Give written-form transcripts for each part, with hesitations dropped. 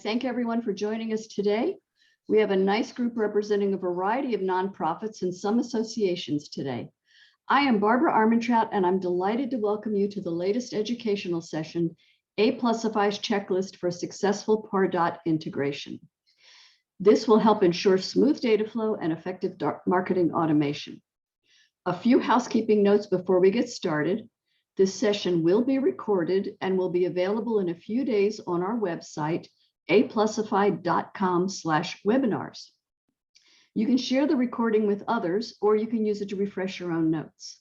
thank everyone for joining us today. We have a nice group representing a variety of nonprofits and some associations today. I am Barbara Armentrout, and I'm delighted to welcome you to the latest educational session, Aplusify's checklist for successful Pardot integration. This will help ensure smooth data flow and effective marketing automation. A few housekeeping notes before we get started. This session will be recorded and will be available in a few days on our website, aplusify.com/webinars. You can share the recording with others, or you can use it to refresh your own notes.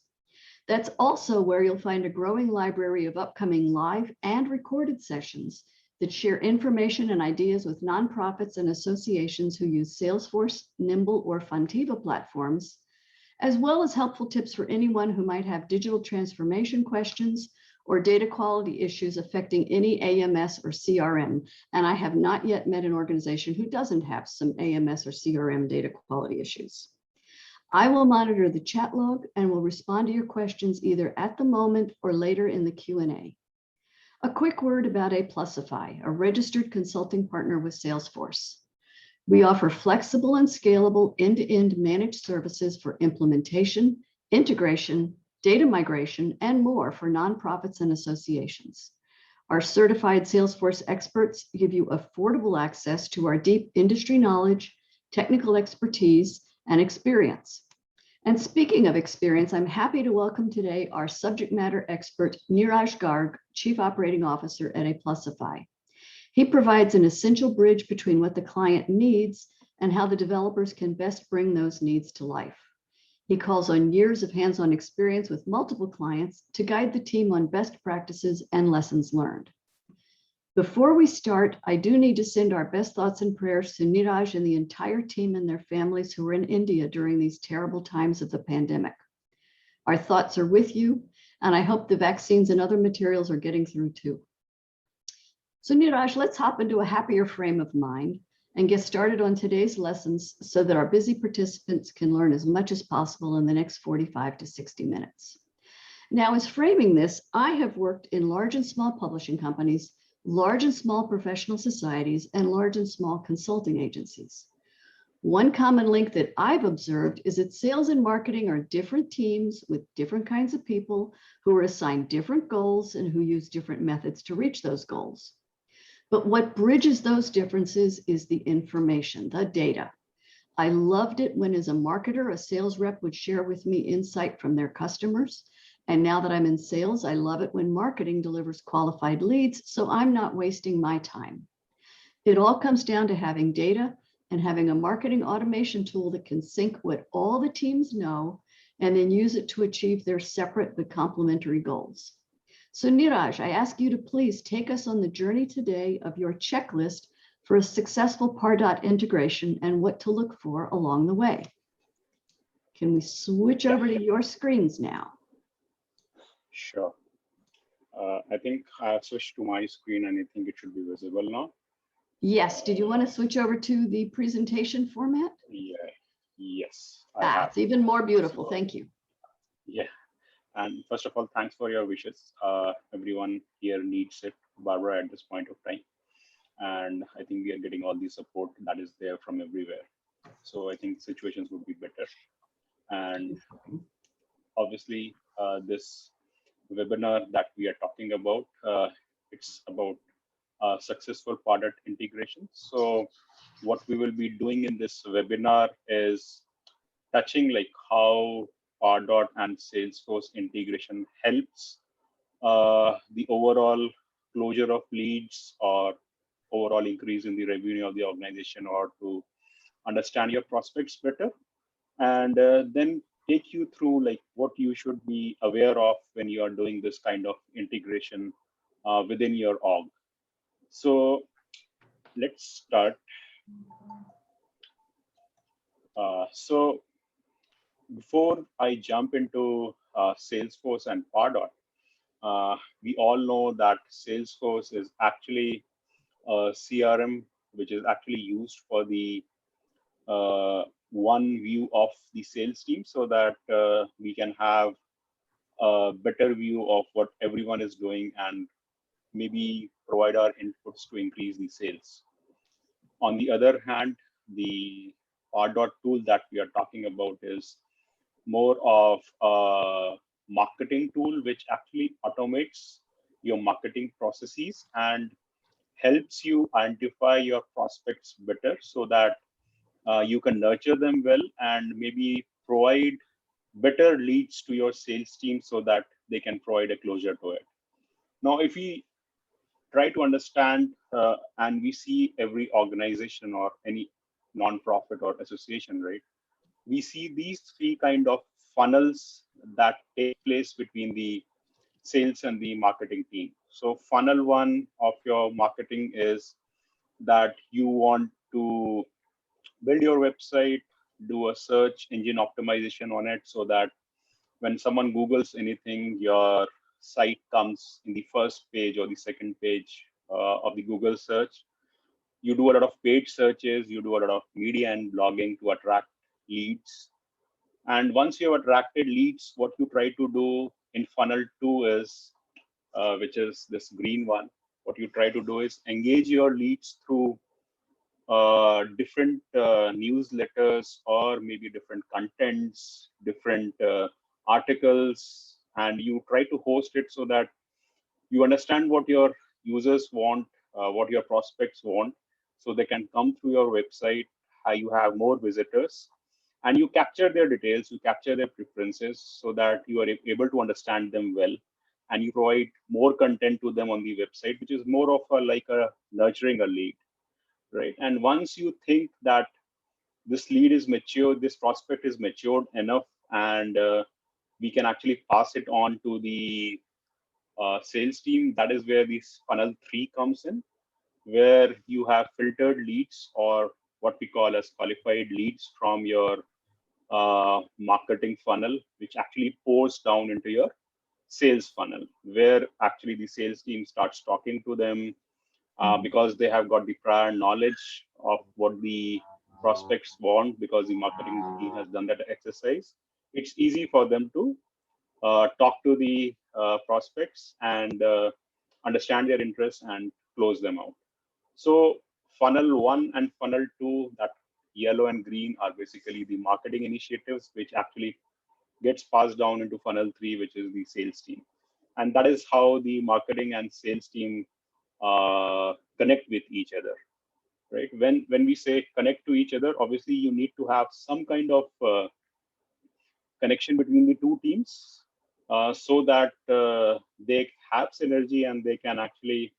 That's also where you'll find a growing library of upcoming live and recorded sessions that share information and ideas with nonprofits and associations who use Salesforce, Nimble, or Funtiva platforms, as well as helpful tips for anyone who might have digital transformation questions or data quality issues affecting any AMS or CRM. And I have not yet met an organization who doesn't have some AMS or CRM data quality issues. I will monitor the chat log and will respond to your questions either at the moment or later in the Q&A. A quick word about Aplusify, a registered consulting partner with Salesforce. We offer flexible and scalable end-to-end managed services for implementation, integration, data migration, and more for nonprofits and associations. Our certified Salesforce experts give you affordable access to our deep industry knowledge, technical expertise, and experience. And speaking of experience, I'm happy to welcome today our subject matter expert, Neeraj Garg, Chief Operating Officer at Aplusify. He provides an essential bridge between what the client needs and how the developers can best bring those needs to life. He calls on years of hands-on experience with multiple clients to guide the team on best practices and lessons learned. Before we start, I do need to send our best thoughts and prayers to Neeraj and the entire team and their families who are in India during these terrible times of the pandemic. Our thoughts are with you, and I hope the vaccines and other materials are getting through too. So Neeraj, let's hop into a happier frame of mind and get started on today's lessons so that our busy participants can learn as much as possible in the next 45 to 60 minutes. Now, as framing this, I have worked in large and small publishing companies, large and small professional societies, and large and small consulting agencies. One common link that I've observed is that sales and marketing are different teams with different kinds of people who are assigned different goals and who use different methods to reach those goals. But what bridges those differences is the information, the data. I loved it when, as a marketer, a sales rep would share with me insight from their customers. And now that I'm in sales, I love it when marketing delivers qualified leads, so I'm not wasting my time. It all comes down to having data and having a marketing automation tool that can sync what all the teams know and then use it to achieve their separate but complementary goals. So Neeraj, I ask you to please take us on the journey today of your checklist for a successful Pardot integration and what to look for along the way. Can we switch over to your screens now? Sure. I think I have switched to my screen and I think it should be visible now. Yes. Did you want to switch over to the presentation format? Yeah. Yes. It's even more beautiful. Thank you. Yeah. And first of all, thanks for your wishes. Everyone here needs it, Barbara, at this point of time. And I think we are getting all the support that is there from everywhere. So I think situations would be better. And obviously, this webinar that we are talking about, it's about successful Pardot integration. So what we will be doing in this webinar is touching like how Pardot and Salesforce integration helps the overall closure of leads or overall increase in the revenue of the organization, or to understand your prospects better, and then take you through like what you should be aware of when you are doing this kind of integration within your org. So let's start. So before I jump into Salesforce and Pardot, we all know that Salesforce is actually a CRM, which is actually used for the one view of the sales team, so that we can have a better view of what everyone is doing and maybe provide our inputs to increase the sales. On the other hand, the Pardot tool that we are talking about is more of a marketing tool, which actually automates your marketing processes and helps you identify your prospects better so that you can nurture them well and maybe provide better leads to your sales team so that they can provide a closure to it. Now, if we try to understand and we see every organization or any non-profit or association, right? We see these three kind of funnels that take place between the sales and the marketing team. So funnel one of your marketing is that you want to build your website, do a search engine optimization on it so that when someone Googles anything, your site comes in the first page or the second page of the Google search. You do a lot of paid searches, you do a lot of media and blogging to attract leads. And once you have attracted leads, what you try to do in funnel two is, which is this green one, what you try to do is engage your leads through different newsletters or maybe different contents, different articles, and you try to host it so that you understand what your users want, what your prospects want, so they can come through your website, how you have more visitors, and you capture their details, you capture their preferences so that you are able to understand them well, and you provide more content to them on the website, which is more of a like a nurturing a lead, right? And once you think that this lead is mature, this prospect is matured enough, and we can actually pass it on to the sales team, that is where this funnel three comes in, where you have filtered leads or what we call as qualified leads from your marketing funnel, which actually pours down into your sales funnel, where actually the sales team starts talking to them because they have got the prior knowledge of what the prospects want because the marketing team has done that exercise. It's easy for them to talk to the prospects and understand their interests and close them out. So funnel one and funnel two, that yellow and green, are basically the marketing initiatives, which actually gets passed down into funnel three, which is the sales team. And that is how the marketing and sales team connect with each other, right? When we say connect to each other, obviously you need to have some kind of connection between the two teams so that they have synergy and they can actually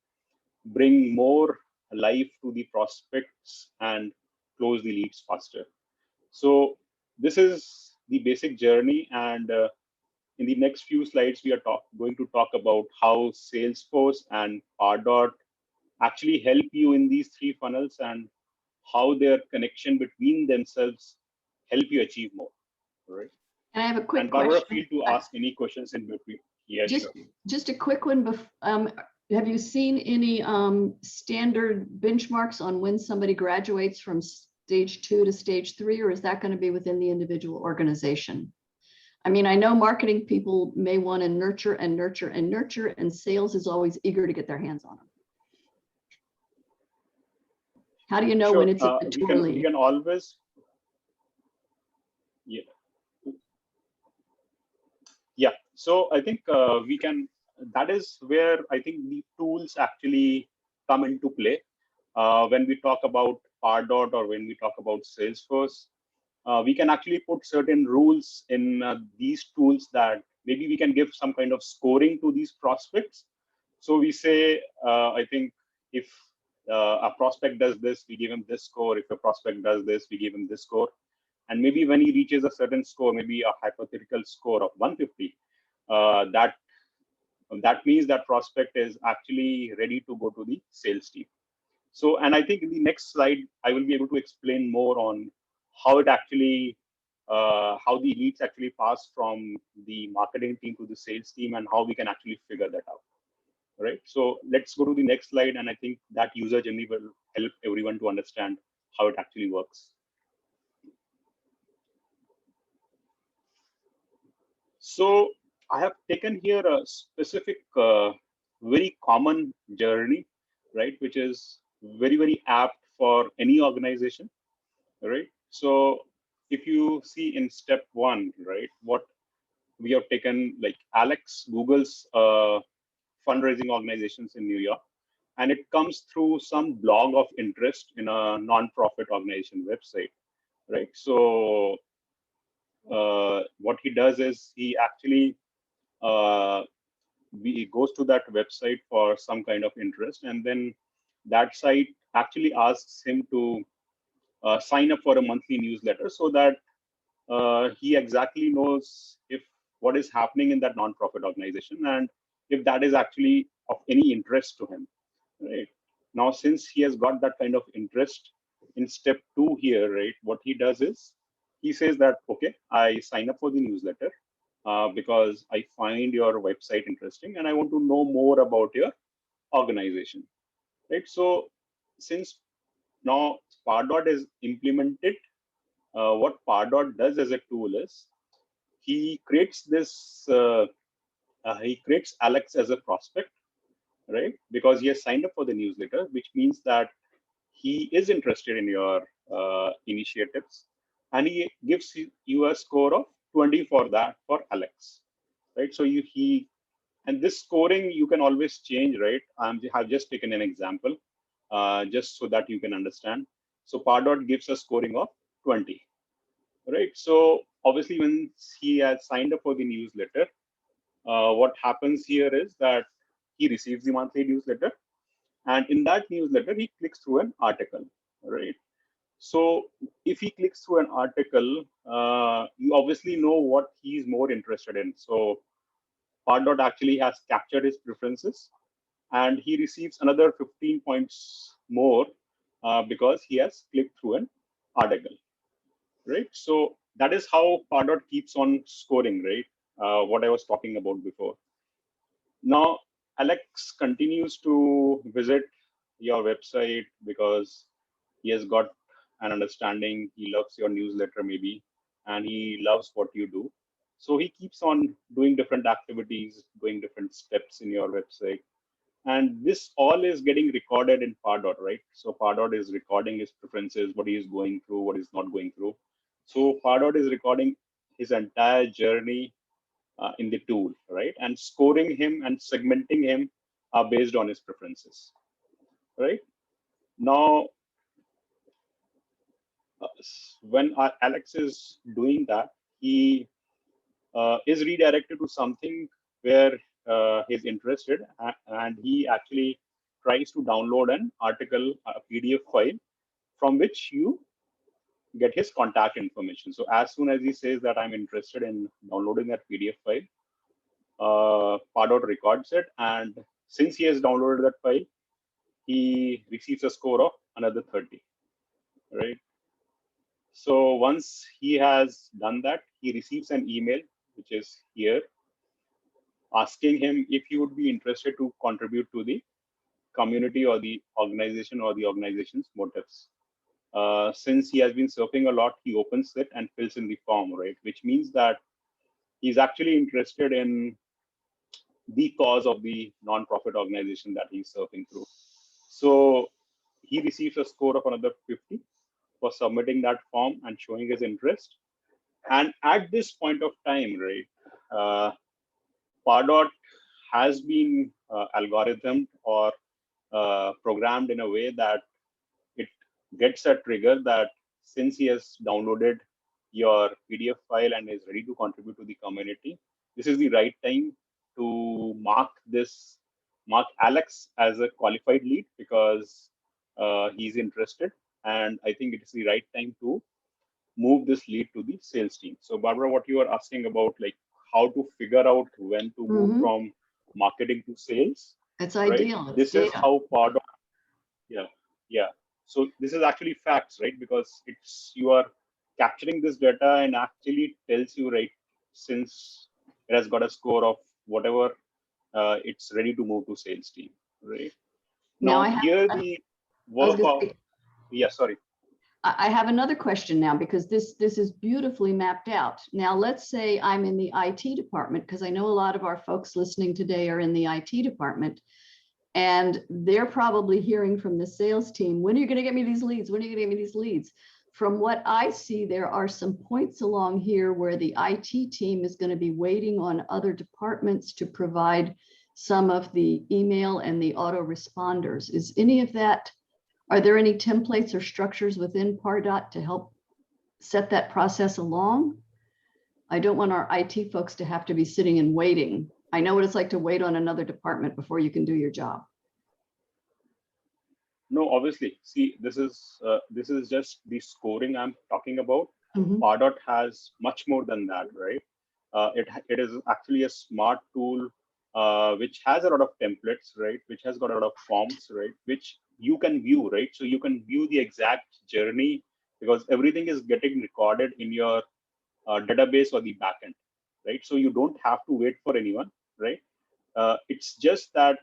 bring more life to the prospects and close the leads faster. So this is the basic journey, and in the next few slides, we are going to talk about how Salesforce and Pardot actually help you in these three funnels and how their connection between themselves help you achieve more. Right? And I have a quick and Barbara, question. feel to ask any questions in between. Yeah, sure. Just a quick one. Have you seen any standard benchmarks on when somebody graduates from stage 2 to stage 3, or is that going to be within the individual organization? I mean, I know marketing people may want to nurture and nurture and nurture, and sales is always eager to get their hands on them. How do you know when it's a mature lead? We can always, yeah. Yeah, so I think we can, that is where I think the tools actually come into play. When we talk about Pardot or when we talk about Salesforce, we can actually put certain rules in these tools that maybe we can give some kind of scoring to these prospects. So we say, I think if a prospect does this, we give him this score. If a prospect does this, we give him this score. And maybe when he reaches a certain score, maybe a hypothetical score of 150, that means that prospect is actually ready to go to the sales team. So, and I think in the next slide, I will be able to explain more on how it actually, how the leads actually pass from the marketing team to the sales team and how we can actually figure that out. Right. So let's go to the next slide. And I think that user journey will help everyone to understand how it actually works. So I have taken here a specific, very common journey, right, which is very, very apt for any organization, right? So if you see in step 1, right, what we have taken, like Alex, Google's fundraising organizations in New York, and it comes through some blog of interest in a non-profit organization website, right? So what he does is he actually he goes to that website for some kind of interest, and then that site actually asks him to sign up for a monthly newsletter so that he exactly knows if what is happening in that non-profit organization and if that is actually of any interest to him, right? Now, since he has got that kind of interest in step 2 here, right, what he does is he says that, okay, I sign up for the newsletter because I find your website interesting and I want to know more about your organization, right? So since now Pardot is implemented, what Pardot does as a tool is he creates this, he creates Alex as a prospect, right? Because he has signed up for the newsletter, which means that he is interested in your initiatives, and he gives you a score of 20 for that for Alex, right? So and this scoring you can always change, right? I've just taken an example just so that you can understand. So Pardot gives a scoring of 20, right? So obviously when he has signed up for the newsletter, what happens here is that he receives the monthly newsletter, and in that newsletter he clicks through an article, right? So if he clicks through an article, you obviously know what he's more interested in. So Pardot actually has captured his preferences, and he receives another 15 points more because he has clicked through an article, right? So that is how Pardot keeps on scoring, right? What I was talking about before. Now, Alex continues to visit your website because he has got an understanding. He loves your newsletter, maybe, and he loves what you do. So he keeps on doing different activities, doing different steps in your website. And this all is getting recorded in Pardot, right? So Pardot is recording his preferences, what he is going through, what he's not going through. So Pardot is recording his entire journey in the tool, right? And scoring him and segmenting him based on his preferences, right? Now, when Alex is doing that, he is redirected to something where he's interested, and he actually tries to download an article, a PDF file, from which you get his contact information. So as soon as he says that I'm interested in downloading that PDF file, Pardot records it, and since he has downloaded that file, he receives a score of another 30, right? So once he has done that, he receives an email, which is here, asking him if he would be interested to contribute to the community or the organization or the organization's motives. Since he has been surfing a lot, he opens it and fills in the form, right? Which means that he's actually interested in the cause of the non-profit organization that he's surfing through. So he receives a score of another 50 for submitting that form and showing his interest. And at this point of time, right, Pardot has been algorithmed or programmed in a way that it gets a trigger that since he has downloaded your PDF file and is ready to contribute to the community, this is the right time to mark Alex as a qualified lead because he's interested. And I think it is the right time to move this lead to the sales team. So Barbara, what you are asking about, like how to figure out when to move from marketing to sales. It's right? ideal. This is how Pardot, yeah. So this is actually facts, right? Because you are capturing this data and actually tells you, right, since it has got a score of whatever, it's ready to move to sales team, right? Now here the work of, sorry. I have another question now because this is beautifully mapped out. Now, let's say I'm in the IT department, because I know a lot of our folks listening today are in the IT department. And they're probably hearing from the sales team, when are you going to get me these leads? When are you going to get me these leads? From what I see, there are some points along here where the IT team is going to be waiting on other departments to provide some of the email and the autoresponders. Is any of that, are there any templates or structures within Pardot to help set that process along? I don't want our IT folks to have to be sitting and waiting. I know what it's like to wait on another department before you can do your job. No, obviously. See, this is just the scoring I'm talking about. Mhm. Pardot has much more than that, right? It is actually a smart tool which has a lot of templates, right? Which has got a lot of forms, right? Which you can view, right? So you can view the exact journey because everything is getting recorded in your database or the backend, right? So you don't have to wait for anyone, right? It's just that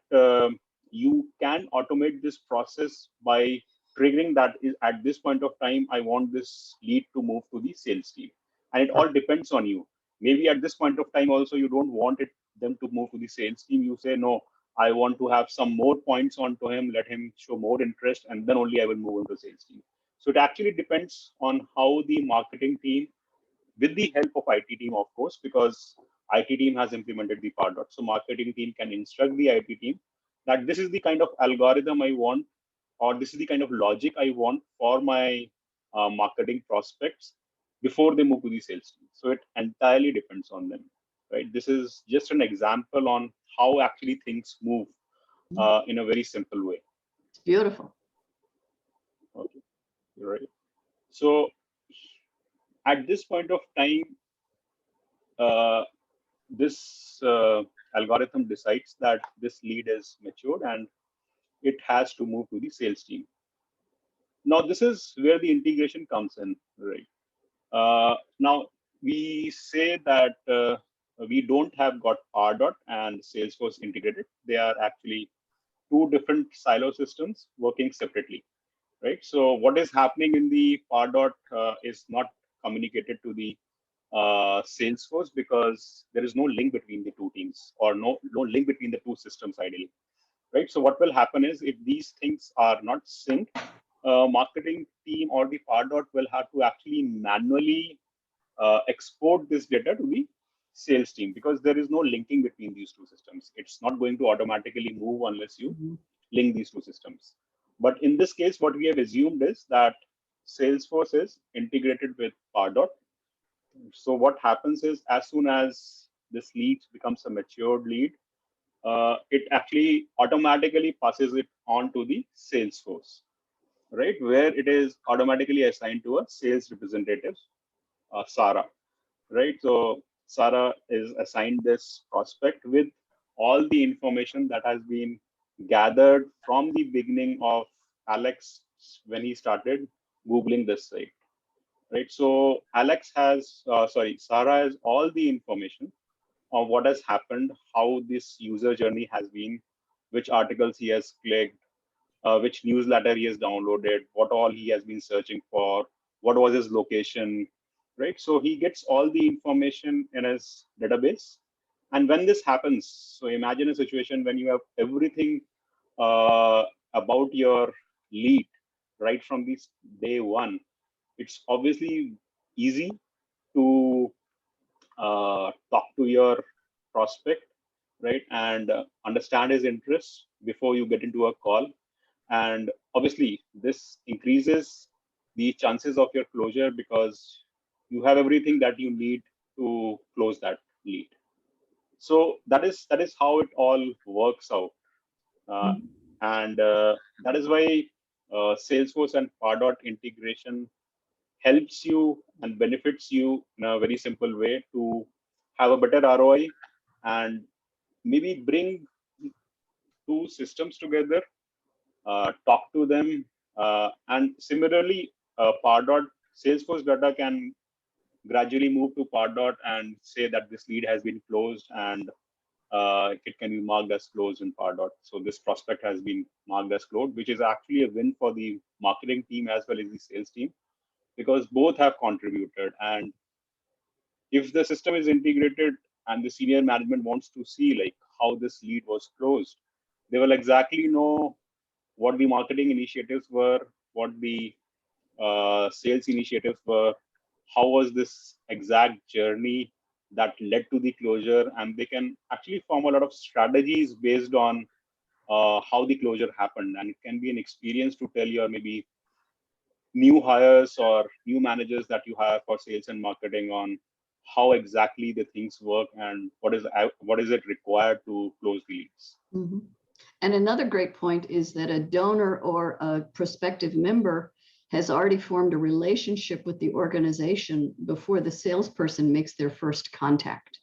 you can automate this process by triggering that is at this point of time, I want this lead to move to the sales team. And it all depends on you. Maybe at this point of time also, you don't want them to move to the sales team. You say, no, I want to have some more points onto him, let him show more interest, and then only I will move into the sales team. So it actually depends on how the marketing team, with the help of IT team, of course, because IT team has implemented the Pardot. So marketing team can instruct the IT team that this is the kind of algorithm I want, or this is the kind of logic I want for my marketing prospects before they move to the sales team. So it entirely depends on them, right? This is just an example on how actually things move in a very simple way. It's beautiful. Okay, right. So at this point of time, uh, this algorithm decides that this lead is matured and it has to move to the sales team. Now, this is where the integration comes in, right? Now, we say that we don't have got Pardot and Salesforce integrated. They are actually two different silo systems working separately, right? So what is happening in the Pardot is not communicated to the Salesforce because there is no link between the two teams or no link between the two systems ideally, right? So what will happen is if these things are not synced, marketing team or the Pardot will have to actually manually export this data to the sales team because there is no linking between these two systems. It's not going to automatically move unless you link these two systems. But in this case, what we have assumed is that Salesforce is integrated with Pardot. So what happens is as soon as this lead becomes a matured lead, it actually automatically passes it on to the Salesforce, right? Where it is automatically assigned to a sales representative, Sarah, right? So Sarah is assigned this prospect with all the information that has been gathered from the beginning of Alex when he started Googling this site, right? So Sarah has all the information of what has happened, how this user journey has been, which articles he has clicked, which newsletter he has downloaded, what all he has been searching for, what was his location, right? So he gets all the information in his database. And when this happens, so imagine a situation when you have everything uh, about your lead right from this day one. It's obviously easy to talk to your prospect, right, and understand his interests before you get into a call. And obviously, this increases the chances of your closure because you have everything that you need to close that lead. So that is how it all works out, uh, and that is why Salesforce and Pardot integration helps you and benefits you in a very simple way to have a better ROI and maybe bring two systems together, talk to them, and similarly, Pardot Salesforce data can gradually move to Pardot and say that this lead has been closed and it can be marked as closed in Pardot. So this prospect has been marked as closed, which is actually a win for the marketing team as well as the sales team because both have contributed. And if the system is integrated and the senior management wants to see like how this lead was closed, They will exactly know what the marketing initiatives were, what the sales initiatives were, how was this exact journey that led to the closure, and they can actually form a lot of strategies based on how the closure happened. And it can be an experience to tell your maybe new hires or new managers that you hire for sales and marketing on how exactly the things work and what is it required to close the leads. Mhm. And another great point is that a donor or a prospective member has already formed a relationship with the organization before the salesperson makes their first contact.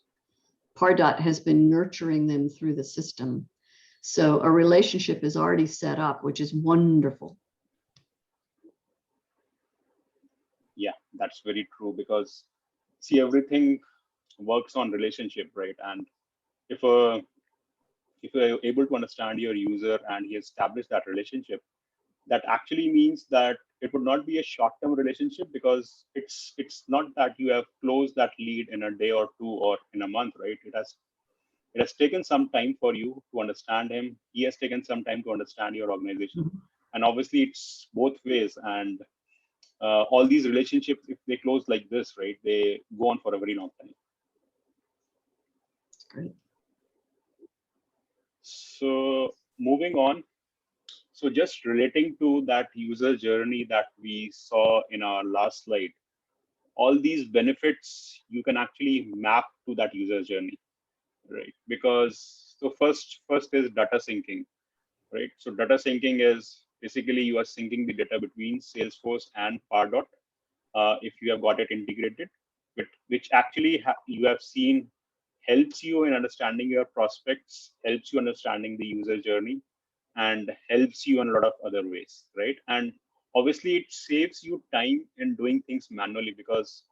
Pardot has been nurturing them through the system. So a relationship is already set up, which is wonderful. Yeah, that's very true, because see, everything works on relationship, right? And if a if you're able to understand your user and he established that relationship, that actually means that it would not be a short-term relationship, because it's not that you have closed that lead in a day or two or in a month, right? It has taken some time for you to understand him. He has taken some time to understand your organization. Mhm. And obviously it's both ways. And all these relationships, if they close like this, right, they go on for a very long time. Great. So moving on, so just relating to that user journey that we saw in our last slide, all these benefits you can actually map to that user journey, right? Because so first is data syncing, right? So data syncing is basically you are syncing the data between Salesforce and Pardot, if you have got it integrated, but which actually you have seen helps you in understanding your prospects, helps you understanding the user journey, and helps you in a lot of other ways, right? And obviously it saves you time in doing things manually, because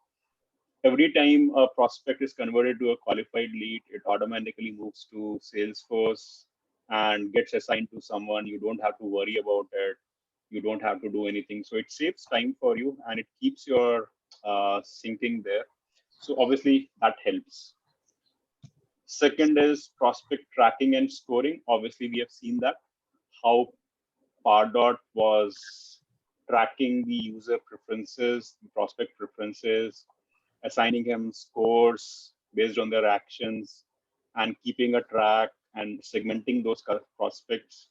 every time a prospect is converted to a qualified lead, it automatically moves to Salesforce and gets assigned to someone. You don't have to worry about it. You don't have to do anything. So it saves time for you and it keeps your syncing there. So obviously that helps. Second is prospect tracking and scoring. Obviously, we have seen that how Pardot was tracking the user preferences, the prospect preferences, assigning him scores based on their actions, and keeping a track and segmenting those prospects.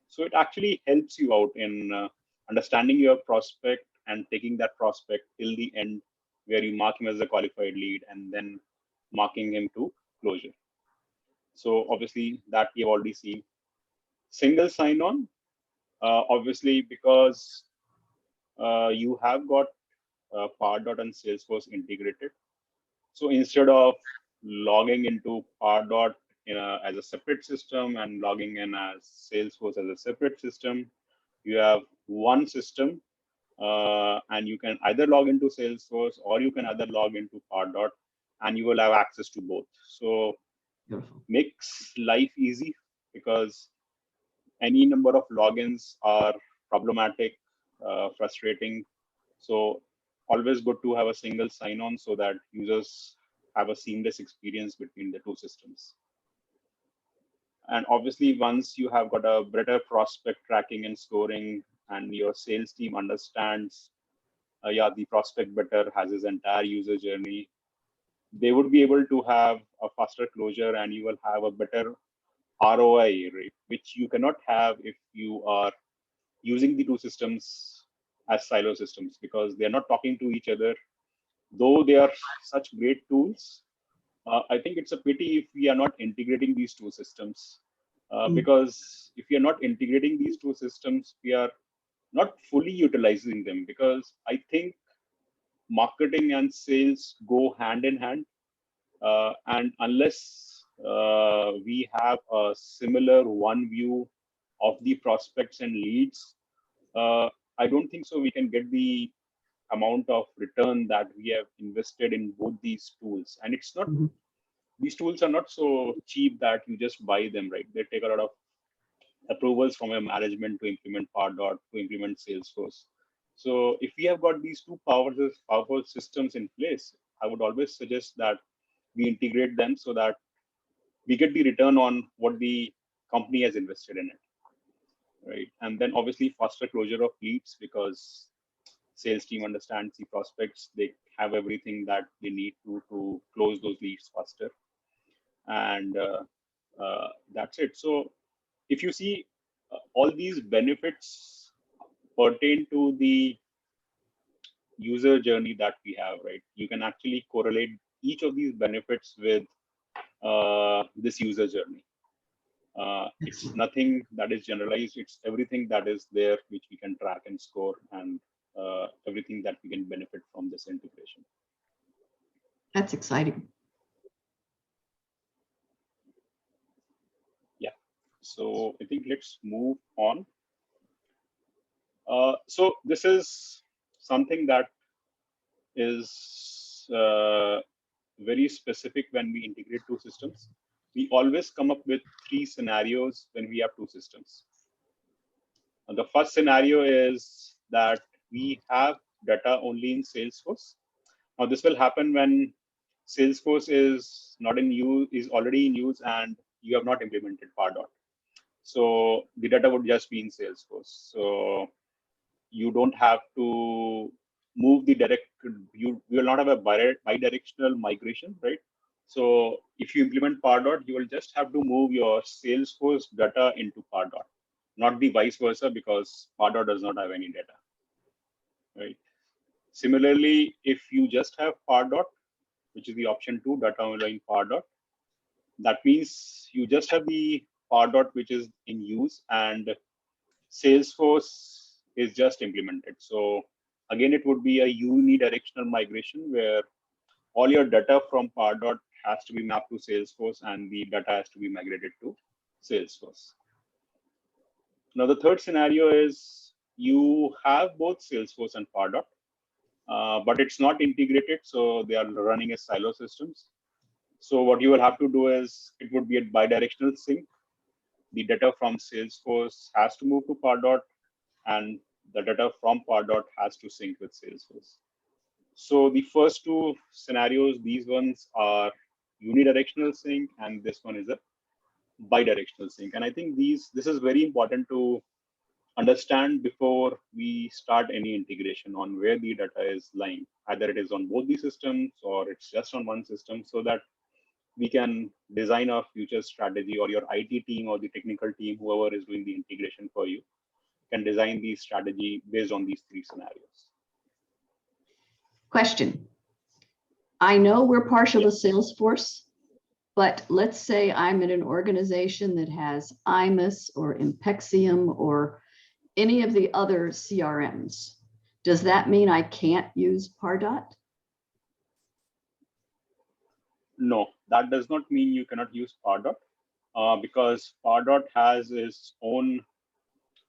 So it actually helps you out in understanding your prospect and taking that prospect till the end, where you mark him as a qualified lead and then marking him to closure. So obviously that you've already seen. Single sign-on, obviously, because you have got Pardot and Salesforce integrated. So instead of logging into Pardot as a separate system and logging in as Salesforce as a separate system, you have one system, and you can either log into Salesforce or you can either log into Pardot, and you will have access to both. So Beautiful. makes life easy, because any number of logins are problematic, frustrating. So always good to have a single sign-on so that users have a seamless experience between the two systems. And obviously, once you have got a better prospect tracking and scoring, and your sales team understands, the prospect better, has his entire user journey, they would be able to have a faster closure, and you will have a better ROI rate, which you cannot have if you are using the two systems as silo systems, because they're not talking to each other. Though they are such great tools, I think it's a pity if we are not integrating these two systems. Because if we are not integrating these two systems, we are not fully utilizing them, because I think marketing and sales go hand in hand. And unless we have a similar one view of the prospects and leads, I don't think so we can get the amount of return that we have invested in both these tools. And it's not, Mhm. these tools are not so cheap that you just buy them, right? They take a lot of approvals from your management to implement Pardot, to implement Salesforce. So if we have got these two powerful systems in place, I would always suggest that we integrate them so that we get the return on what the company has invested in it, right? And then obviously faster closure of leads, because sales team understands the prospects. They have everything that they need to close those leads faster. And that's it. So if you see, all these benefits pertain to the user journey that we have, right? You can actually correlate each of these benefits with this user journey. It's nothing that is generalized. It's everything that is there, which we can track and score, and everything that we can benefit from this integration. That's exciting. Yeah. So I think let's move on. So this is something that is very specific when we integrate two systems. We always come up with 3 scenarios when we have two systems. And the first scenario is that we have data only in Salesforce. Now this will happen when Salesforce is not in use, is already in use, and you have not implemented Pardot. So the data would just be in Salesforce. So you don't have to move the direct, you will not have a bi-directional migration, right? So if you implement Pardot, you will just have to move your Salesforce data into Pardot, not the vice versa, because Pardot does not have any data, right? Similarly, if you just have Pardot, which is the option 2, data only in Pardot, that means you just have the Pardot which is in use, and Salesforce is just implemented. So again, it would be a unidirectional migration where all your data from Pardot has to be mapped to Salesforce, and the data has to be migrated to Salesforce. Now, the third scenario is you have both Salesforce and Pardot, but it's not integrated, so they are running as silo systems. So what you will have to do is, it would be a bidirectional sync. The data from Salesforce has to move to Pardot, and the data from Pardot has to sync with Salesforce. So the first 2 scenarios, these ones are unidirectional sync, and this one is a bidirectional sync. And I think this is very important to understand before we start any integration on where the data is lying. Either it is on both the systems or it's just on one system, so that we can design our future strategy, or your IT team or the technical team, whoever is doing the integration for you, can design the strategy based on these 3 scenarios. Question. I know we're partial to Salesforce, but let's say I'm in an organization that has IMUS or Impexium or any of the other CRMs. Does that mean I can't use Pardot? No, that does not mean you cannot use Pardot, because Pardot has its own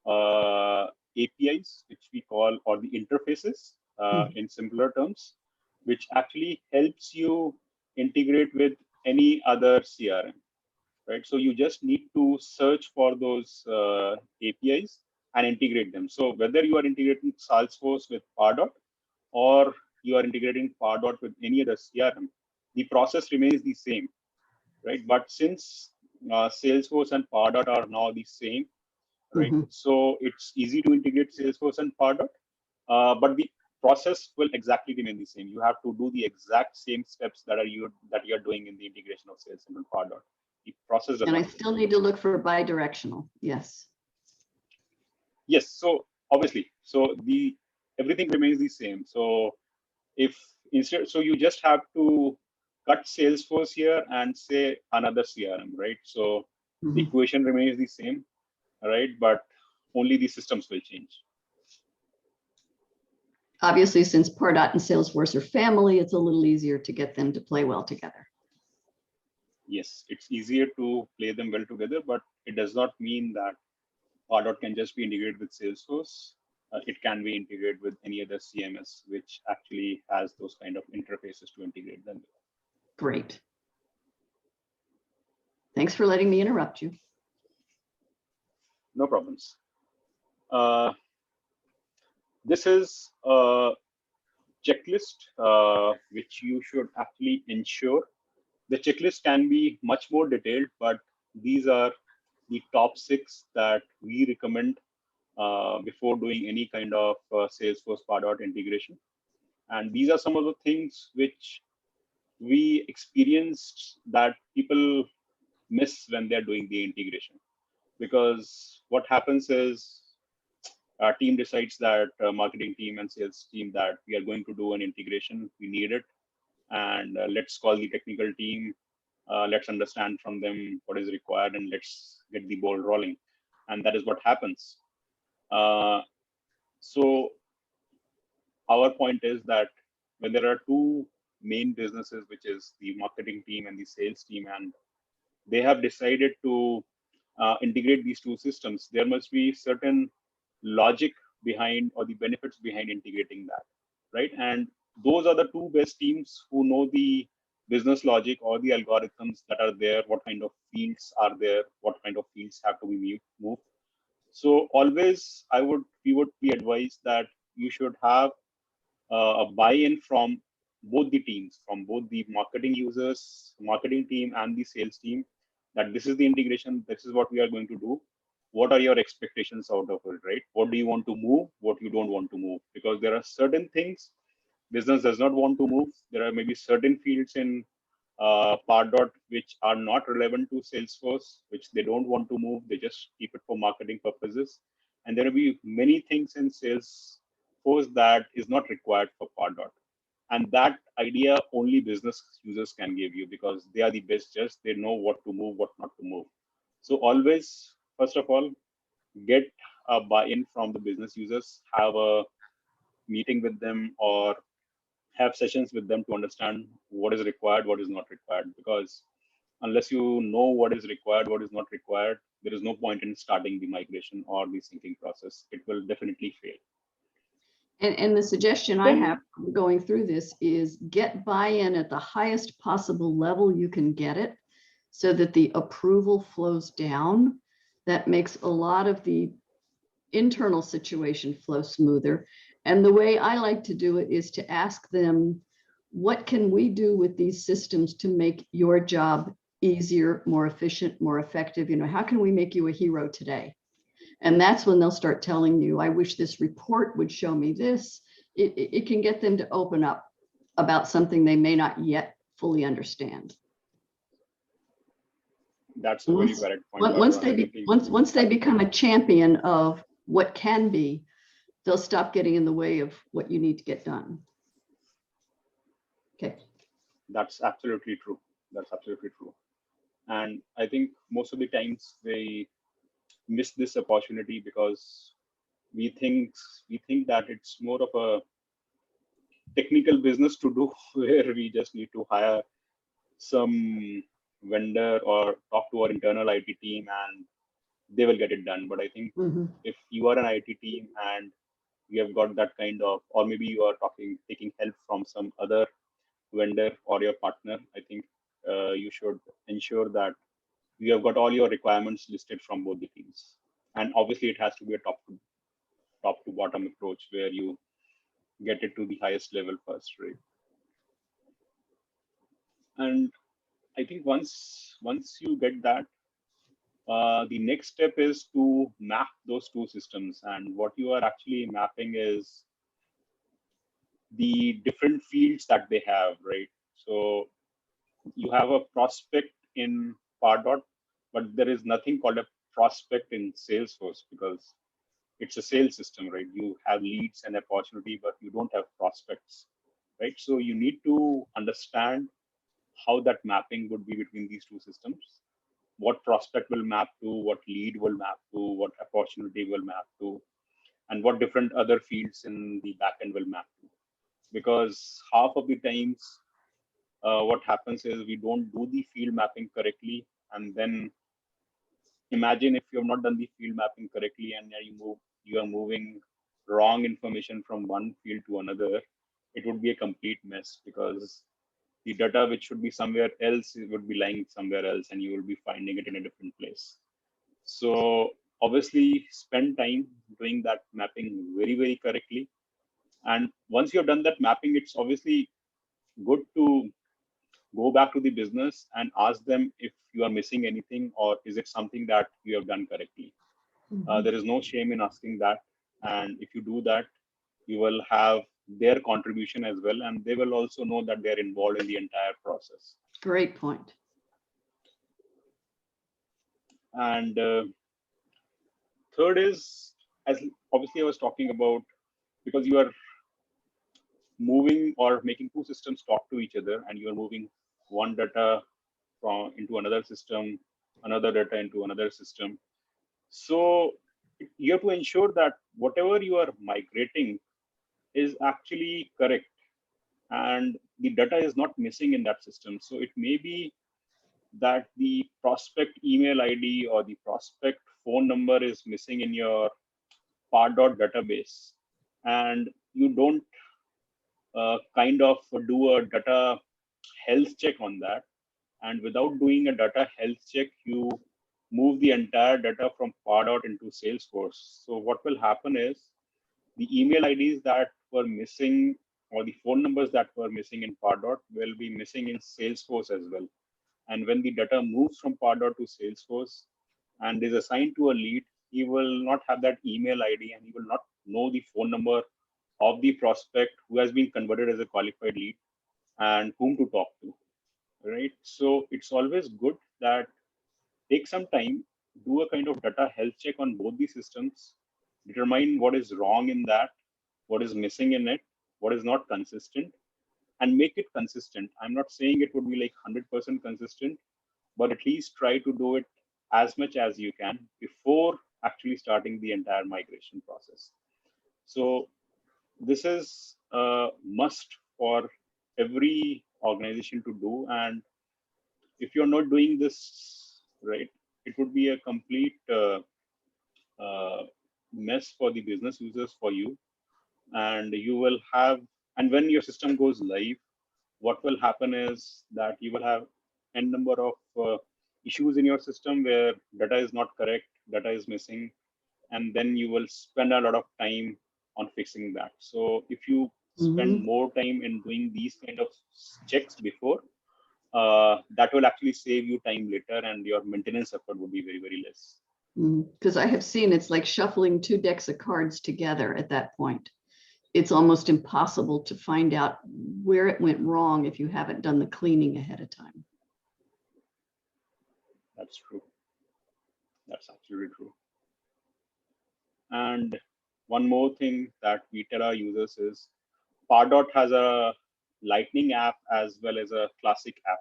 APIs, which we call, or the interfaces in simpler terms, which actually helps you integrate with any other CRM, right? So you just need to search for those APIs and integrate them. So whether you are integrating Salesforce with Pardot, or you are integrating Pardot with any other CRM, the process remains the same, right? But since Salesforce and Pardot are now the same, right? So it's easy to integrate Salesforce and Pardot, but the process will exactly remain the same. You have to do the exact same steps that you're doing in the integration of Salesforce and Pardot. The process does And I not still need to look for bidirectional. Yes. Yes. So obviously, so everything remains the same. So if instead, so you just have to cut Salesforce here and say another CRM, right? So the equation remains the same, right? But only the systems will change. Obviously, since Pardot and Salesforce are family, it's a little easier to get them to play well together. Yes, it's easier to play them well together, but it does not mean that Pardot can just be integrated with Salesforce. It can be integrated with any other CMS, which actually has those kind of interfaces to integrate them. Great. Thanks for letting me interrupt you. No problems. This is a checklist which you should actually ensure. The checklist can be much more detailed, but these are the top 6 that we recommend before doing any kind of Salesforce-Pardot integration. And these are some of the things which we experienced that people miss when they're doing the integration. Because what happens is our team decides that marketing team and sales team that we are going to do an integration, we need it. And let's call the technical team. Let's understand from them what is required and let's get the ball rolling. And that is what happens. So our point is that when there are two main businesses, which is the marketing team and the sales team, and they have decided to integrate these two systems, there must be certain logic behind or the benefits behind integrating that, right? And those are the two best teams who know the business logic or the algorithms that are there, what kind of fields are there, what kind of fields have to be moved. So always we would be advised that you should have a buy-in from both the teams, from both the marketing team and the sales team, that this is the integration, this is what we are going to do. What are your expectations out of it, right? What do you want to move? What you don't want to move? Because there are certain things business does not want to move. There are maybe certain fields in Pardot which are not relevant to Salesforce, which they don't want to move. They just keep it for marketing purposes. And there will be many things in Salesforce that is not required for Pardot. And that idea only business users can give you because they are the best judge. They know what to move, what not to move. So always, first of all, get a buy-in from the business users, have a meeting with them or have sessions with them to understand what is required, what is not required. Because unless you know what is required, what is not required, there is no point in starting the migration or the syncing process. It will definitely fail. And the suggestion I have going through this is get buy-in at the highest possible level you can get it so that the approval flows down. That makes a lot of the internal situation flow smoother. And the way I like to do it is to ask them, what can we do with these systems to make your job easier, more efficient, more effective? You know, how can we make you a hero today? And that's when they'll start telling you, I wish this report would show me this. It can get them to open up about something they may not yet fully understand. That's a very valid point. Once they become a champion of what can be, they'll stop getting in the way of what you need to get done. Okay. That's absolutely true. That's absolutely true. And I think most of the times they miss this opportunity because we think that it's more of a technical business to do where we just need to hire some vendor or talk to our internal IT team and they will get it done. But I think if you are an IT team and you have got that kind of, or maybe you are taking help from some other vendor or your partner, I think you should ensure that you have got all your requirements listed from both the teams. And obviously it has to be a top to bottom approach where you get it to the highest level first, right? And I think once you get that, the next step is to map those two systems. And what you are actually mapping is the different fields that they have, right? So you have a prospect in Pardot, but there is nothing called a prospect in Salesforce because it's a sales system, right? You have leads and opportunity, but you don't have prospects, right? So you need to understand how that mapping would be between these two systems. What prospect will map to, what lead will map to, what opportunity will map to, and what different other fields in the backend will map to. Because half of the times, what happens is we don't do the field mapping correctly, and then imagine if you have not done the field mapping correctly and you are moving wrong information from one field to another, it would be a complete mess because the data which should be somewhere else would be lying somewhere else and you will be finding it in a different place. So obviously spend time doing that mapping very, very correctly. And once you've done that mapping, it's obviously good to go back to the business and ask them if you are missing anything or is it something that you have done correctly. There is no shame in asking that. And if you do that, you will have their contribution as well. And they will also know that they're involved in the entire process. Great point. And third is, as obviously I was talking about, because you are moving or making two systems talk to each other and you are moving one data from into another system, another data into another system. So you have to ensure that whatever you are migrating is actually correct and the data is not missing in that system. So it may be that the prospect email ID or the prospect phone number is missing in your Pardot database, and you don't kind of do a data health check on that. And without doing a data health check, you move the entire data from Pardot into Salesforce. So what will happen is the email IDs that were missing or the phone numbers that were missing in Pardot will be missing in Salesforce as well. And when the data moves from Pardot to Salesforce and is assigned to a lead, he will not have that email ID and he will not know the phone number of the prospect who has been converted as a qualified lead and whom to talk to, right? So it's always good that take some time, do a kind of data health check on both the systems, determine what is wrong in that, what is missing in it, what is not consistent, and make it consistent. I'm not saying it would be like 100% consistent, but at least try to do it as much as you can before actually starting the entire migration process. So this is a must for every organization to do. And if you're not doing this right, it would be a complete mess for the business users, for you. And you will have, and when your system goes live, what will happen is that you will have n number of issues in your system where data is not correct, data is missing, and then you will spend a lot of time on fixing that. So if you spend more time in doing these kind of checks before, that will actually save you time later, and your maintenance effort would be very, very less. Because I have seen it's like shuffling two decks of cards together at that point. It's almost impossible to find out where it went wrong if you haven't done the cleaning ahead of time. That's true. That's absolutely true. And one more thing that we tell our users is Pardot has a Lightning app as well as a Classic app.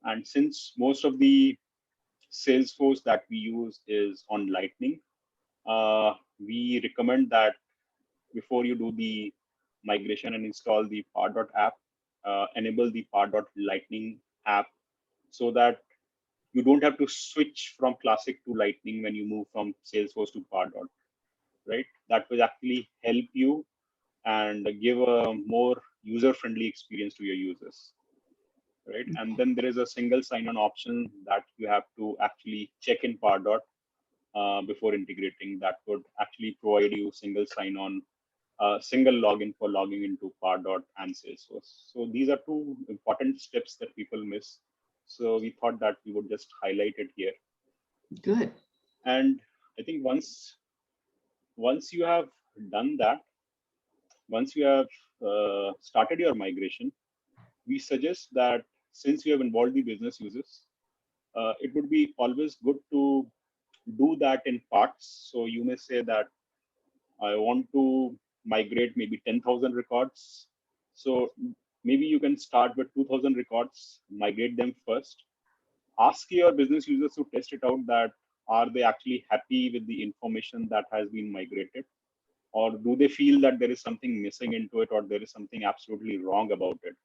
And since most of the Salesforce that we use is on Lightning, we recommend that before you do the migration and install the Pardot app, enable the Pardot Lightning app so that you don't have to switch from Classic to Lightning when you move from Salesforce to Pardot, right? That will actually help you and give a more user-friendly experience to your users, right? And then there is a single sign-on option that you have to actually check in Pardot before integrating. That would actually provide you single sign-on, single login for logging into Pardot and Salesforce. So these are two important steps that people miss. So we thought that we would just highlight it here. Good. And I think once you have done that, once you have started your migration, we suggest that since you have involved the business users, it would be always good to do that in parts. So you may say that I want to migrate maybe 10,000 records. So maybe you can start with 2,000 records, migrate them first. Ask your business users to test it out, that are they actually happy with the information that has been migrated? Or do they feel that there is something missing into it, or there is something absolutely wrong about it?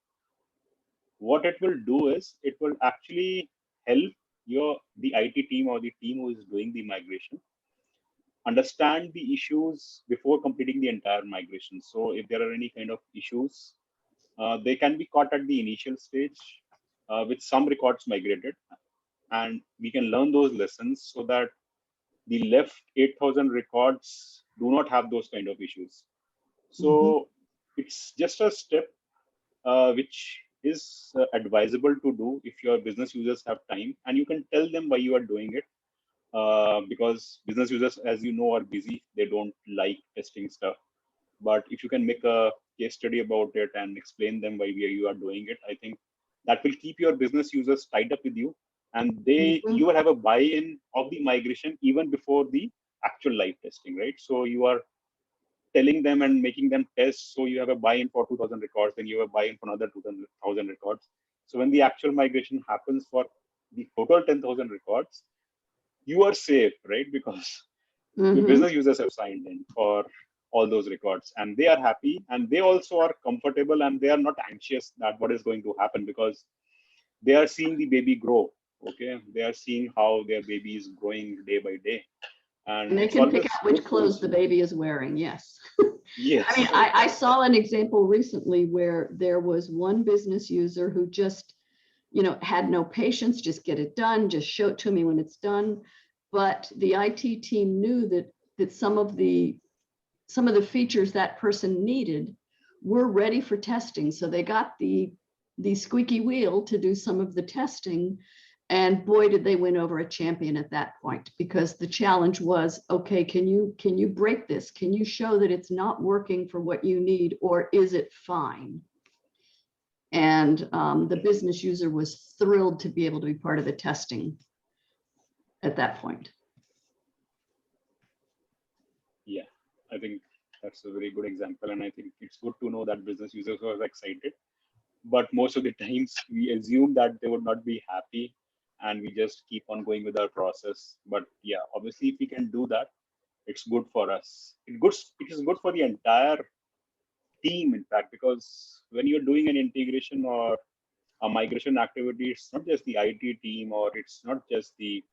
What it will do is it will actually help the IT team or the team who is doing the migration understand the issues before completing the entire migration. So if there are any kind of issues, they can be caught at the initial stage with some records migrated, and we can learn those lessons so that the left 8,000 records do not have those kind of issues. So it's just a step which is advisable to do if your business users have time, and you can tell them why you are doing it. Because business users, as you know, are busy. They don't like testing stuff. But if you can make a case study about it and explain them why you are doing it, I think that will keep your business users tied up with you, and you will have a buy-in of the migration even before the actual live testing, right? So you are telling them and making them test. So you have a buy-in for 2,000 records, then you have a buy-in for another 2,000 records. So when the actual migration happens for the total 10,000 records, you are safe, right? Because your business users have signed in for all those records, and they are happy, and they also are comfortable, and they are not anxious that what is going to happen, because they are seeing the baby grow. Okay, they are seeing how their baby is growing day by day, and they can pick out which clothes the baby is wearing. Yes. Yes. I mean, I saw an example recently where there was one business user who just, had no patience, just get it done, just show it to me when it's done. But the IT team knew that some of the features that person needed were ready for testing. So they got the squeaky wheel to do some of the testing. And boy, did they win over a champion at that point, because the challenge was, okay, can you break this? Can you show that it's not working for what you need, or is it fine? And the business user was thrilled to be able to be part of the testing at that point. Yeah, I think that's a very good example. And I think it's good to know that business users were excited. But most of the times we assume that they would not be happy, and we just keep on going with our process. But yeah, obviously, if we can do that, it's good for us. It is good for the entire team, in fact, because when you're doing an integration or a migration activity, it's not just the IT team, or it's not just the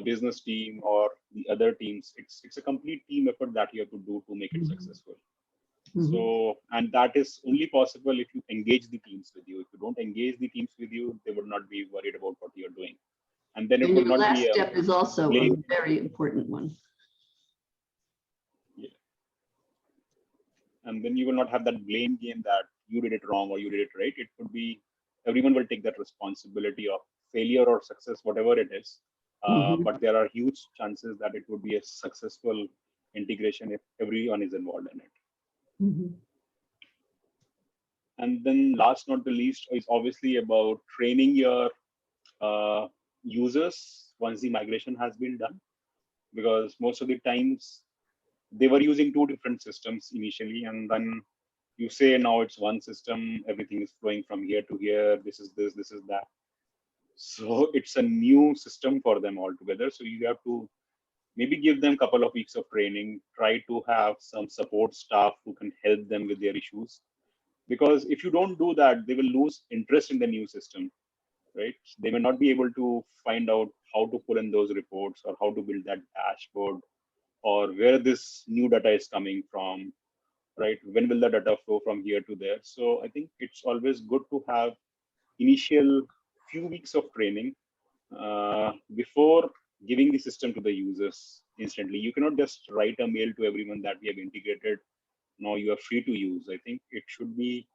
business team or the other teams. It's a complete team effort that you have to do to make it successful. So, and that is only possible if you engage the teams with you. If you don't engage the teams with you, they would not be worried about what you're doing. And then it will not last be step is also a very important one. Yeah. And then you will not have that blame game that you did it wrong or you did it right. It could be everyone will take that responsibility of failure or success, whatever it is. But there are huge chances that it would be a successful integration if everyone is involved in it. And then last not the least is obviously about training your users once the migration has been done, because most of the times they were using two different systems initially, and then you say now it's one system, everything is flowing from here to here, this is this, this is that. So it's a new system for them altogether. So you have to maybe give them a couple of weeks of training, try to have some support staff who can help them with their issues. Because if you don't do that, they will lose interest in the new system, right? They may not be able to find out how to pull in those reports, or how to build that dashboard, or where this new data is coming from, right? When will the data flow from here to there? So I think it's always good to have initial few weeks of training before giving the system to the users instantly. You cannot just write a mail to everyone that we have integrated, now you are free to use. I think it should be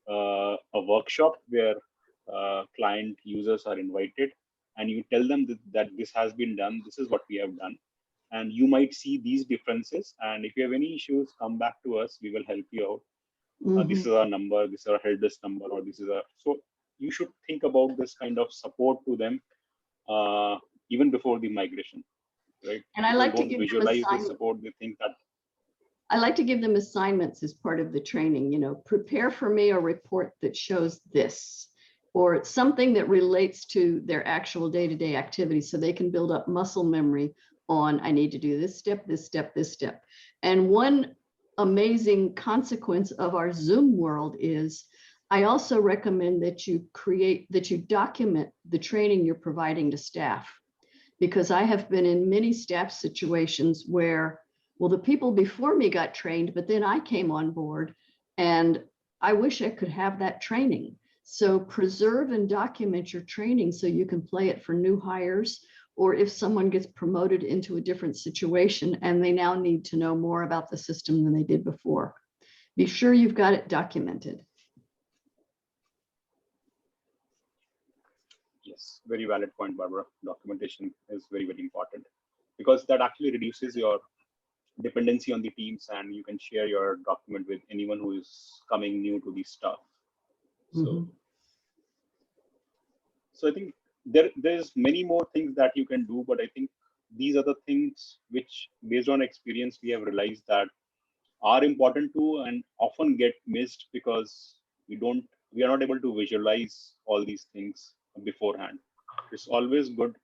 a workshop where client users are invited, and you tell them that this has been done, this is what we have done, and you might see these differences. And if you have any issues, come back to us, we will help you out. This is our number, this is our help desk number, or this is our. So you should think about this kind of support to them even before the migration, right? And I like to give visualize the support. They think that. I like to give them assignments as part of the training, prepare for me a report that shows this, or something that relates to their actual day-to-day activities, so they can build up muscle memory on, I need to do this step, this step, this step. And one amazing consequence of our Zoom world is, I also recommend that you document the training you're providing to staff, because I have been in many staff situations where, well, the people before me got trained, but then I came on board, and I wish I could have that training. So preserve and document your training so you can play it for new hires, or if someone gets promoted into a different situation and they now need to know more about the system than they did before. Be sure you've got it documented. very valid point, Barbara. Documentation is very, very important because that actually reduces your dependency on the teams, and you can share your document with anyone who is coming new to the stuff. So I think there's many more things that you can do, but I think these are the things which, based on experience, we have realized that are important too and often get missed because we are not able to visualize all these things beforehand. It's always good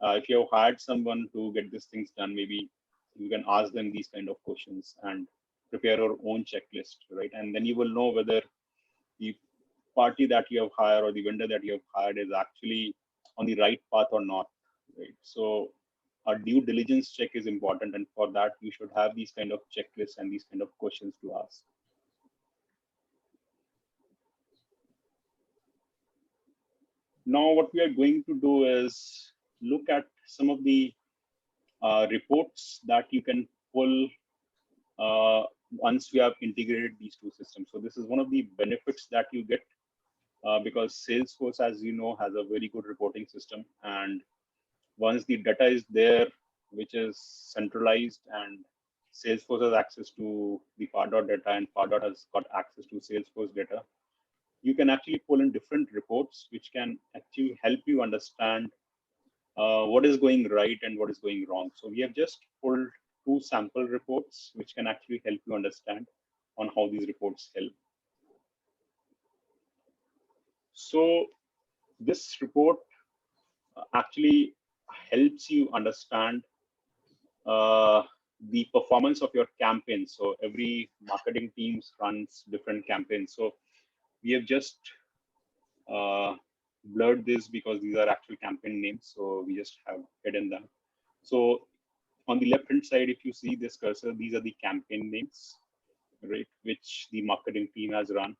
if you have hired someone to get these things done, maybe you can ask them these kind of questions and prepare your own checklist, right? And then you will know whether the party that you have hired or the vendor that you have hired is actually on the right path or not, right? So a due diligence check is important, and for that you should have these kind of checklists and these kind of questions to ask. Now what we are going to do is look at some of the reports that you can pull once we have integrated these two systems. So this is one of the benefits that you get because Salesforce, as you know, has a very good reporting system. And once the data is there, which is centralized, and Salesforce has access to the Pardot data and Pardot has got access to Salesforce data, you can actually pull in different reports, which can actually help you understand what is going right and what is going wrong. So we have just pulled two sample reports, which can actually help you understand on how these reports help. So this report actually helps you understand the performance of your campaign. So every marketing teams runs different campaigns. So we have just blurred this because these are actual campaign names. So we just have hidden them. So on the left hand side, if you see this cursor, these are the campaign names, right, which the marketing team has run.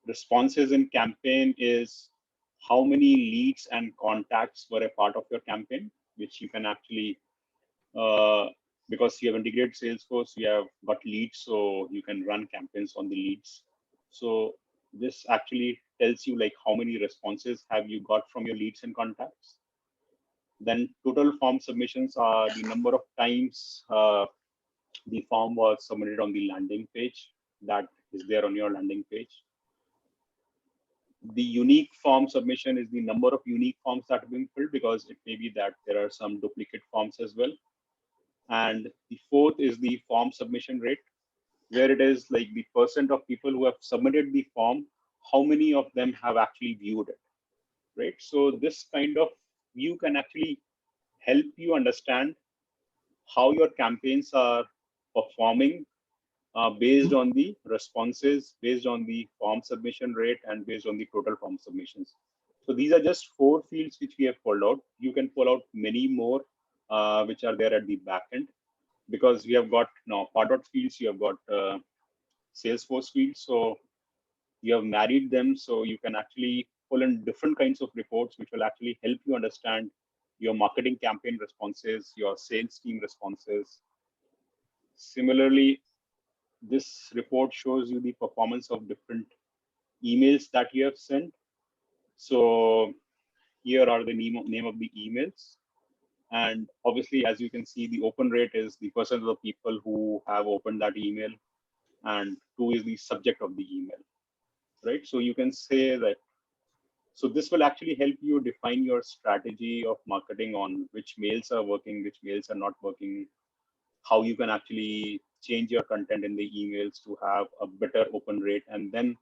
Responses in campaign is how many leads and contacts were a part of your campaign, which you can actually, because you have integrated Salesforce, you have got leads, so you can run campaigns on the leads. So this actually tells you like how many responses have you got from your leads and contacts. Then total form submissions are the number of times the form was submitted on the landing page that is there on your landing page. The unique form submission is the number of unique forms that have been filled, because it may be that there are some duplicate forms as well. And the fourth is the form submission rate, where it is like the percent of people who have submitted the form, how many of them have actually viewed it, right? So this kind of view can actually help you understand how your campaigns are performing based on the responses, based on the form submission rate, and based on the total form submissions. So these are just 4 fields which we have pulled out. You can pull out many more which are there at the back end, because we have got now Pardot fields, you have got Salesforce fields. So you have married them, so you can actually pull in different kinds of reports which will actually help you understand your marketing campaign responses, your sales team responses. Similarly, this report shows you the performance of different emails that you have sent. So here are the name of the emails. And obviously, as you can see, the open rate is the percent of the people who have opened that email, and 2 is the subject of the email, right? So you can say that, so this will actually help you define your strategy of marketing on which mails are working, which mails are not working, how you can actually change your content in the emails to have a better open rate, and then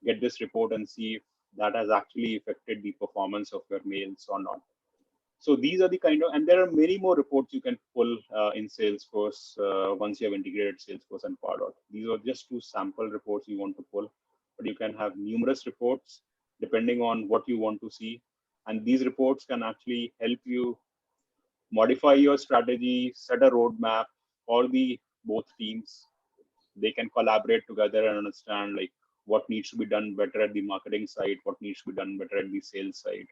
get this report and see if that has actually affected the performance of your mails or not. So these are the kind of, and there are many more reports you can pull in Salesforce once you have integrated Salesforce and Pardot. These are just 2 sample reports you want to pull, but you can have numerous reports depending on what you want to see. And these reports can actually help you modify your strategy, set a roadmap for the both teams. They can collaborate together and understand like what needs to be done better at the marketing side, what needs to be done better at the sales side.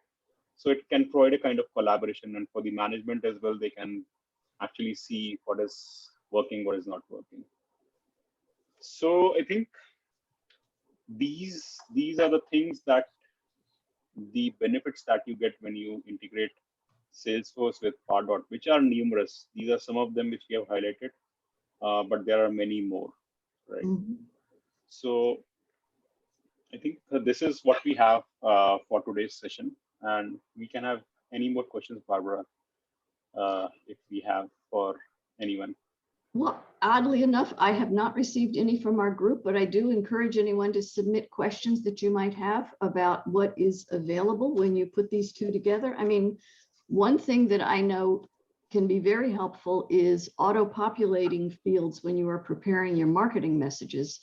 So it can provide a kind of collaboration, and for the management as well, they can actually see what is working, what is not working. So I think these are the things that the benefits that you get when you integrate Salesforce with Pardot, which are numerous. These are some of them which we have highlighted, but there are many more, right? Mhm. So I think this is what we have for today's session, and we can have any more questions, Barbara, if we have for anyone. Well, oddly enough, I have not received any from our group, but I do encourage anyone to submit questions that you might have about what is available when you put these two together. I mean, one thing that I know can be very helpful is auto-populating fields when you are preparing your marketing messages.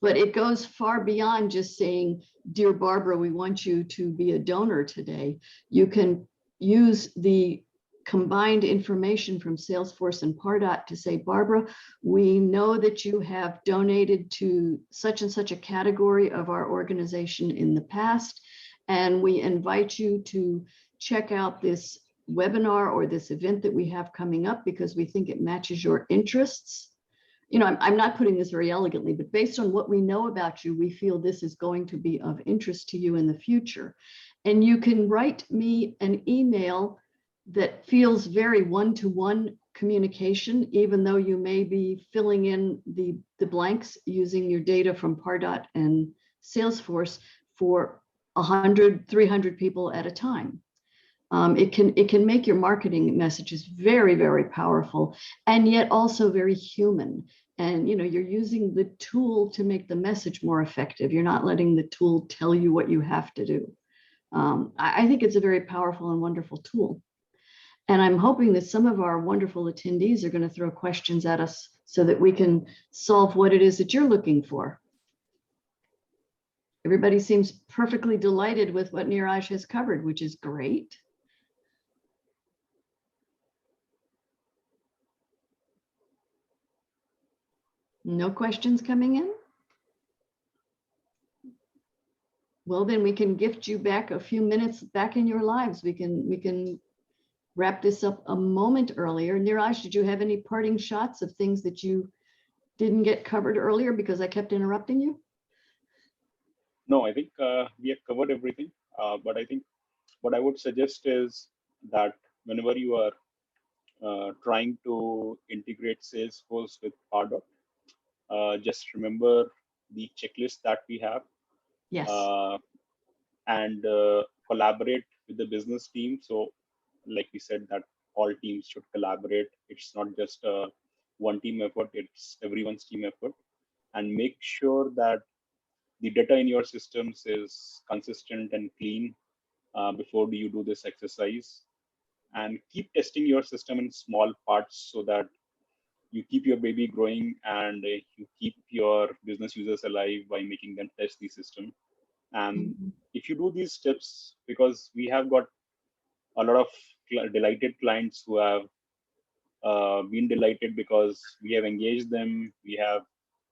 But it goes far beyond just saying, "Dear Barbara, we want you to be a donor today." You can use the combined information from Salesforce and Pardot to say, "Barbara, we know that you have donated to such and such a category of our organization in the past, and we invite you to check out this webinar or this event that we have coming up because we think it matches your interests." You know, I'm not putting this very elegantly, but based on what we know about you, we feel this is going to be of interest to you in the future. And you can write me an email that feels very one-to-one communication, even though you may be filling in the blanks using your data from Pardot and Salesforce for 100, 300 people at a time. It can make your marketing messages very, very powerful and yet also very human. And you're using the tool to make the message more effective. You're not letting the tool tell you what you have to do. I think it's a very powerful and wonderful tool. And I'm hoping that some of our wonderful attendees are going to throw questions at us so that we can solve what it is that you're looking for. Everybody seems perfectly delighted with what Neeraj has covered, which is great. No questions coming in? Well, then we can gift you back a few minutes back in your lives. We can wrap this up a moment earlier. Neeraj, did you have any parting shots of things that you didn't get covered earlier because I kept interrupting you? No, I think we have covered everything. But I think what I would suggest is that whenever you are trying to integrate Salesforce with Pardo, just remember the checklist that we have. Yes. And collaborate with the business team. So like we said, that all teams should collaborate. It's not just a one team effort, it's everyone's team effort. And make sure that the data in your systems is consistent and clean before you do this exercise. And keep testing your system in small parts so that you keep your baby growing and you keep your business users alive by making them test the system. And if you do these steps, because we have got a lot of delighted clients who have been delighted because we have engaged them, we have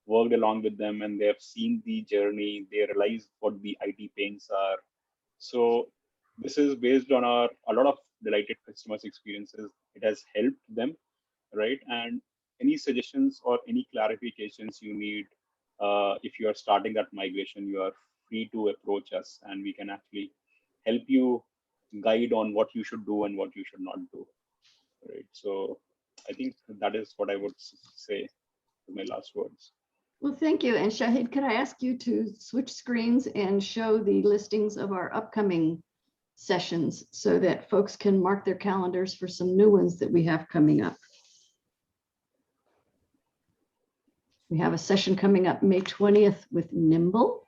worked along with them, and they have seen the journey, they realize what the IT pains are. So this is based on a lot of delighted customers' experiences. It has helped them, right? And any suggestions or any clarifications you need, if you are starting that migration, you are free to approach us, and we can actually help you guide on what you should do and what you should not do, right? So I think that is what I would say in my last words. Well, thank you. And Shahid, could I ask you to switch screens and show the listings of our upcoming sessions so that folks can mark their calendars for some new ones that we have coming up? We have a session coming up May 20th with Nimble.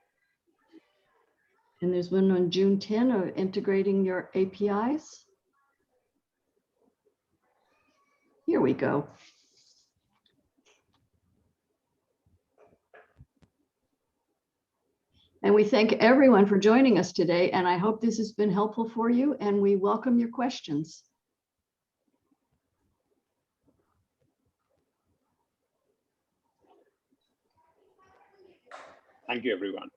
And there's one on June 10 of integrating your APIs. Here we go. And we thank everyone for joining us today. And I hope this has been helpful for you. And we welcome your questions. Thank you, everyone.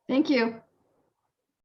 Thank you.